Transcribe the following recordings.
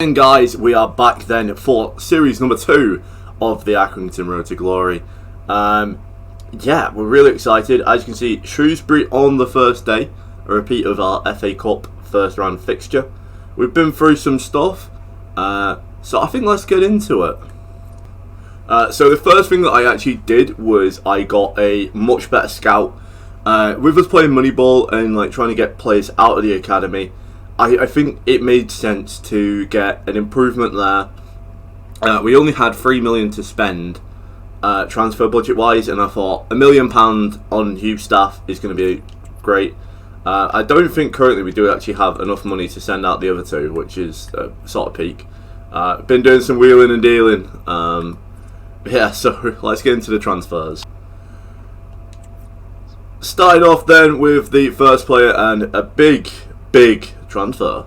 And guys, we are back then for series number 2 of the Accrington Road to Glory. Yeah, we're really excited. As you can see, Shrewsbury on the first day, a repeat of our FA Cup first round fixture. We've been through some stuff, so I think let's get into it. So the first thing that I actually did was I got a much better scout. With us playing Moneyball and like trying to get players out of the academy, I think it made sense to get an improvement there. We only had £3 million to spend transfer budget wise, and I thought £1 million on youth staff is going to be great. I don't think currently we do actually have enough money to send out the other two, which is sort of peak. Been doing some wheeling and dealing. Yeah, so let's get into the transfers. Starting off then with the first player and a big transfer.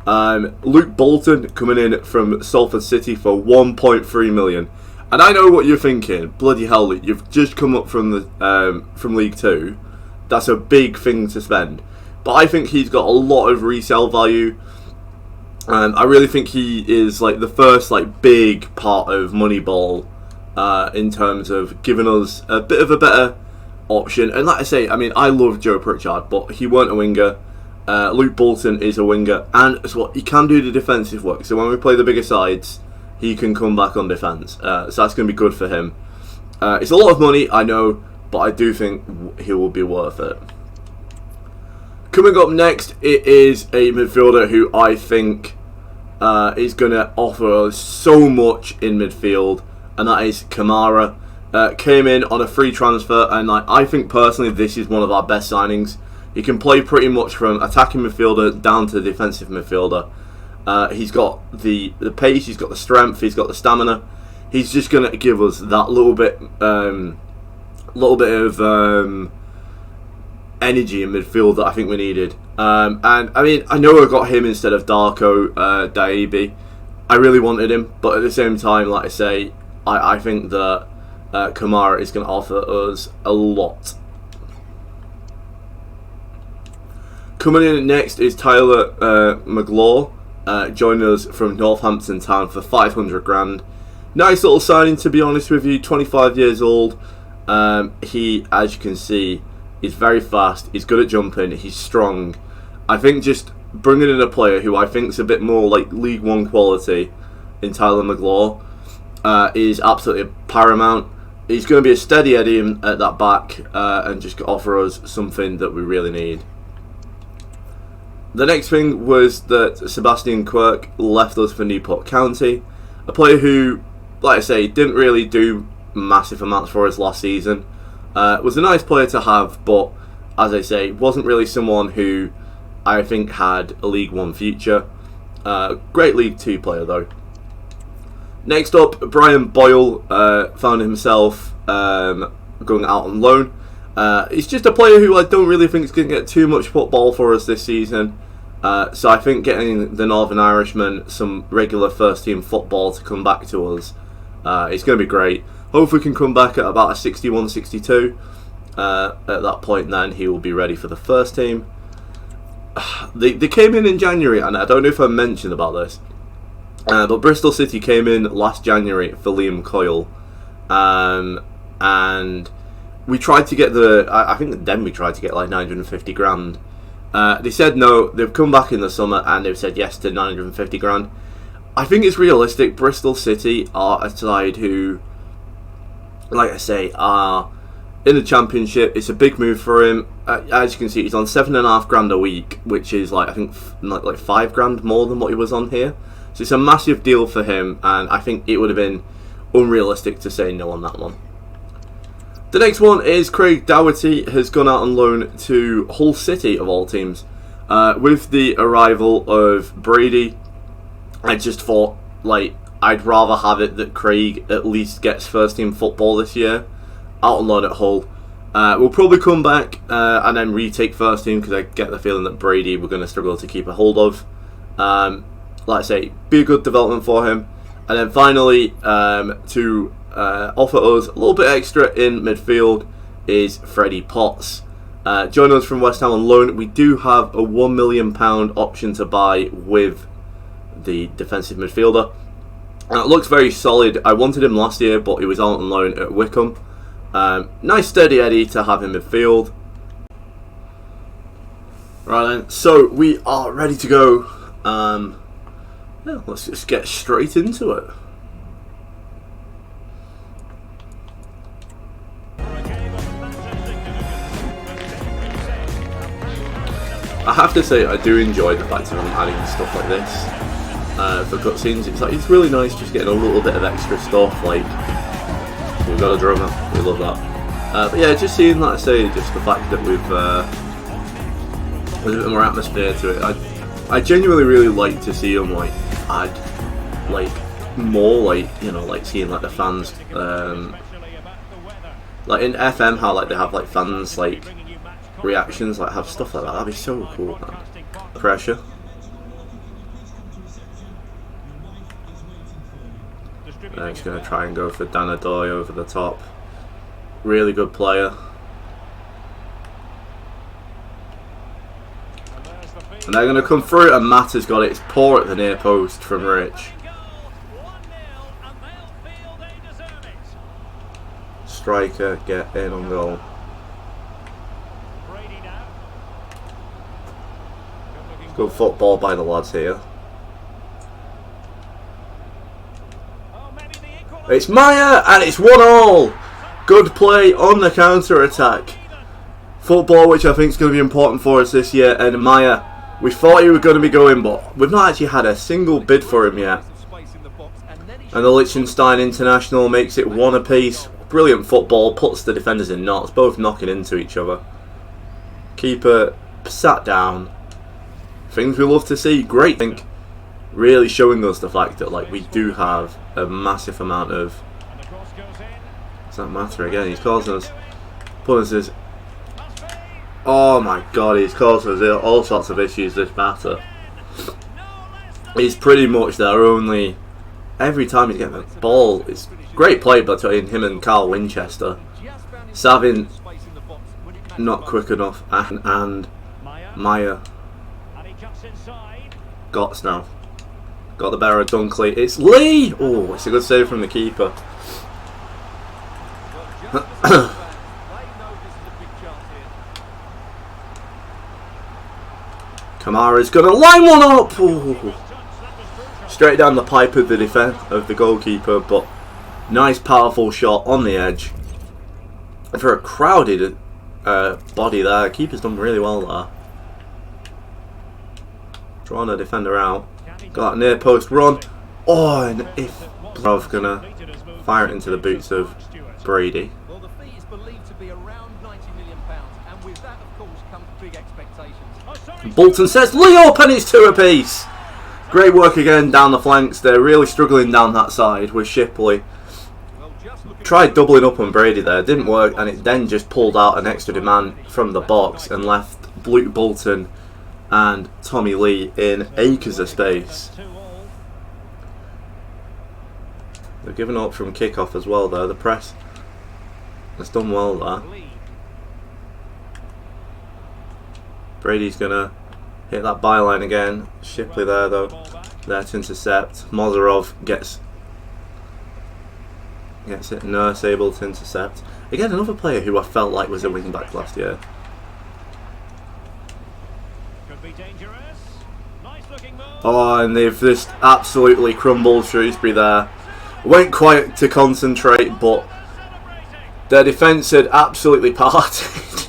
Luke Bolton coming in from Salford City for 1.3 million. And I know what you're thinking. Bloody hell, you've just come up from the from League 2. That's a big thing to spend. But I think he's got a lot of resale value. I really think he is like the first like big part of Moneyball in terms of giving us a bit of a better option. And like I say, I mean, I love Joe Pritchard, but he weren't a winger. Luke Bolton is a winger, and as well, he can do the defensive work. So when we play the bigger sides, he can come back on defence. So that's going to be good for him. It's a lot of money, I know, but I do think he will be worth it. Coming up next, it is a midfielder who I think is going to offer us so much in midfield, and that is Kamara. Came in on a free transfer, and I think personally this is one of our best signings. He can play pretty much from attacking midfielder down to defensive midfielder. He's got the pace, he's got the strength, he's got the stamina. He's just going to give us that little bit of energy in midfield that I think we needed. And I mean, I know I got him instead of Darko Diaby. I really wanted him, but at the same time, like I say, I think that Kamara is going to offer us a lot. Coming in next is Tyler McLaw, joining us from Northampton Town for 500 grand. Nice little signing, to be honest with you. 25 years old. He, as you can see, is very fast. He's good at jumping. He's strong. I think just bringing in a player who I think is a bit more like League One quality in Tyler McLaw is absolutely paramount. He's going to be a steady Eddie at that back and just offer us something that we really need. The next thing was that Sebastian Quirk left us for Newport County, a player who, like I say, didn't really do massive amounts for us last season. Was a nice player to have, but as I say, wasn't really someone who I think had a League 1 future. Great League 2 player though. Next up, Brian Boyle found himself going out on loan. He's just a player who I don't really think is going to get too much football for us this season. So I think getting the Northern Irishman some regular first team football to come back to us is going to be great. Hopefully we can come back at about a 61-62. At that point then he will be ready for the first team. They came in January, and I don't know if I mentioned about this. But Bristol City came in last January for Liam Coyle. And we tried to get I think then we tried to get like 950 grand. They said no. They've come back in the summer and they've said yes to 950 grand. I think it's realistic. Bristol City are a side who, like I say, are in the Championship. It's a big move for him. As you can see, he's on 7.5 grand a week, which is like I think like 5 grand more than what he was on here. So it's a massive deal for him, and I think it would have been unrealistic to say no on that one. The next one is Craig Dougherty has gone out on loan to Hull City, of all teams. With the arrival of Brady, I just thought, like, I'd rather have it that Craig at least gets first team football this year, out on loan at Hull. We'll probably come back and then retake first team, because I get the feeling that Brady we're going to struggle to keep a hold of. Like I say, be a good development for him. And then finally, to offer us a little bit extra in midfield is Freddie Potts. Join us from West Ham on loan. We do have a £1 million option to buy with the defensive midfielder. And it looks very solid. I wanted him last year, but he was out on loan at Wycombe. Nice steady Eddie to have in midfield. Right then, so we are ready to go. Yeah, let's just get straight into it. I have to say, I do enjoy the fact that I'm adding stuff like this for cutscenes. It's really nice just getting a little bit of extra stuff. Like, we've got a drummer, we love that. But yeah, just seeing, like I say, just the fact that there's a bit more atmosphere to it. I genuinely really like to see them like add like more, like, you know, like seeing like the fans, like in FM, how like they have like fans like reactions, like have stuff like that. That'd be so cool, man. Pressure. He's going to try and go for Danadoy over the top. Really good player. And they're going to come through, and Matt has got it. It's poor at the near post from Rich. Striker, get in on goal. Good football by the lads here. It's Maya, and it's 1-1. Good play on the counter-attack. Football, which I think is going to be important for us this year. And Maya, we thought he was going to be going, but we've not actually had a single bid for him yet. And the Liechtenstein International makes it 1 apiece. Brilliant football, puts the defenders in knots, both knocking into each other. Keeper sat down. Things we love to see. Great. I think really showing us the fact that like we do have a massive amount of. Does that matter again? He's causing us. Punishes. Oh my god, he's causing us all sorts of issues. This matter. He's pretty much their only. Every time he's getting the ball, it's great play between him and Carl Winchester. Savin not quick enough, and Maya. Gots now. Got the better of Dunkley. It's Lee! Oh, it's a good save from the keeper. Kamara's going to line one up! Ooh. Straight down the pipe of the goalkeeper, but nice powerful shot on the edge. For a crowded body there, keeper's done really well there. Drawing a defender out. Got that near post run. Oh, and if Brov gonna fire it into the boots of Brady. Well, the fee is believed to be around £90 million, and with that, of course, come big expectations. Bolton says, Leo, and it's 2 apiece. Great work again down the flanks. They're really struggling down that side with Shipley. Tried doubling up on Brady there, didn't work, and it then just pulled out an extra demand from the box and left Luke Bolton and Tommy Lee in acres of space. They're giving up from kickoff as well though. The press has done well there. Brady's gonna hit that byline again. Shipley there though. There to intercept. Mozarov gets it. Nurse able to intercept. Again, another player who I felt like was a wing back last year. Oh, and they've just absolutely crumbled Shrewsbury there. Went quiet to concentrate, but their defence had absolutely parted.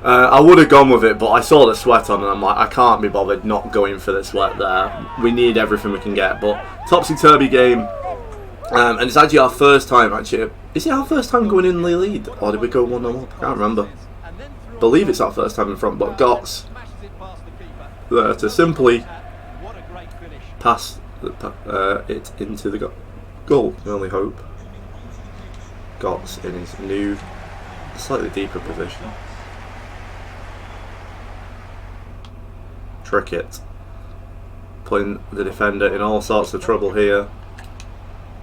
I would have gone with it, but I saw the sweat on and I'm like, I can't be bothered not going for the sweat there. We need everything we can get, but topsy-turvy game. And it's actually our first time, actually. Is it our first time going in the lead? Or did we go 1-0 up? I can't remember. I believe it's our first time in front, but Gots there to simply pass it into the goal. I only hope. Gots in his new, slightly deeper position. Trick it. Putting the defender in all sorts of trouble here.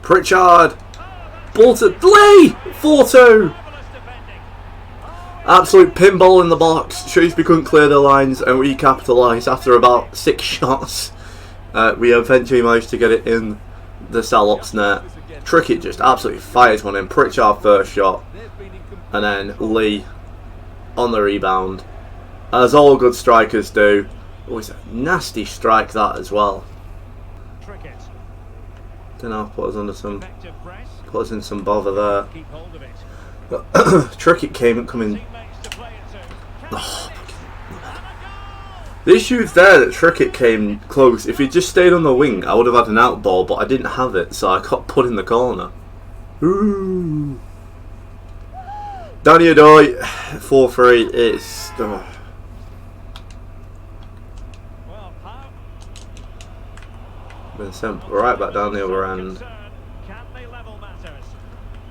Pritchard! Bolton! Lee! 4-2! Absolute pinball in the box. Shrewsbury couldn't clear their lines and we capitalised after about 6 shots. We eventually managed to get it in the Salop's net. Trickett just absolutely fires one in. Pritchard first shot. And then Lee on the rebound. As all good strikers do. Oh, it's a nasty strike that as well. Don't know, put us in some bother there. Trickett coming. Oh, the issue is there that Trickett came close. If he just stayed on the wing, I would have had an out ball, but I didn't have it, so I got put in the corner. Ooh. Danny Adoy, 4-3. It's. Been sent right back down the other end.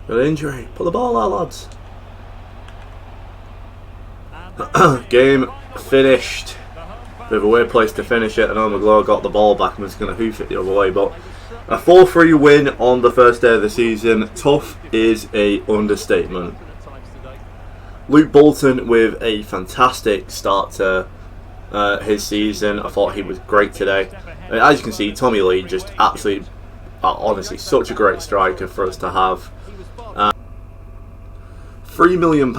Good injury. Put the ball out, lads. Game finished. Bit of a weird place to finish it. I know McGlaw got the ball back and was going to hoof it the other way, but a 4-3 win on the first day of the season. Tough is a understatement. Luke Bolton with a fantastic start to his season. I thought he was great today. I mean, as you can see, Tommy Lee just absolutely, honestly, such a great striker for us to have. £3 million.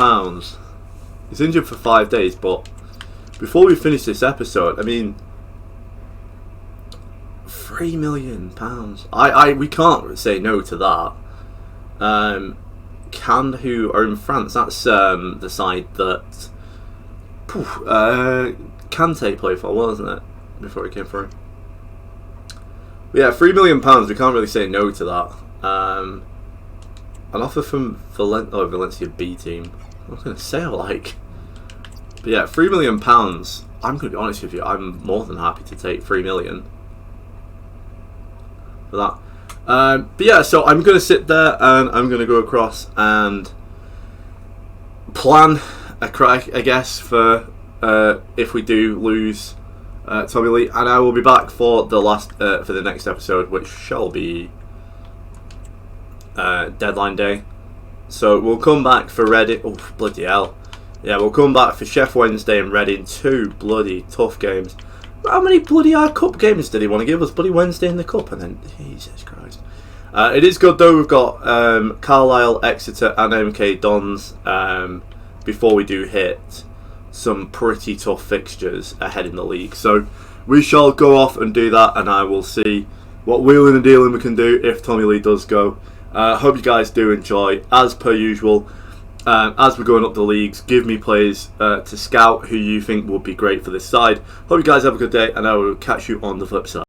He's injured for 5 days, but before we finish this episode, I mean, £3 million. We can't say no to that. Cannes, who are in France, that's the side that Kante played for, wasn't it? Before he came through. But yeah, £3 million. We can't really say no to that. An offer from Valencia B team. I was going to say But yeah, £3 million. I'm going to be honest with you. I'm more than happy to take $3 million for that. But yeah, so I'm going to sit there and I'm going to go across and plan a crack, I guess, for if we do lose Tommy Lee, and I will be back for the next episode, which shall be deadline day. So we'll come back for Reading. Oh, bloody hell! Yeah, we'll come back for Chef Wednesday and Reading. 2 bloody tough games. How many bloody hard cup games did he want to give us? Bloody Wednesday in the cup, and then Jesus Christ. It is good though. We've got Carlisle, Exeter, and MK Dons before we do hit some pretty tough fixtures ahead in the league. So we shall go off and do that, and I will see what wheeling and dealing we can do if Tommy Lee does go. Hope you guys do enjoy, as per usual. As we're going up the leagues, give me players to scout who you think would be great for this side. Hope you guys have a good day, and I will catch you on the flip side.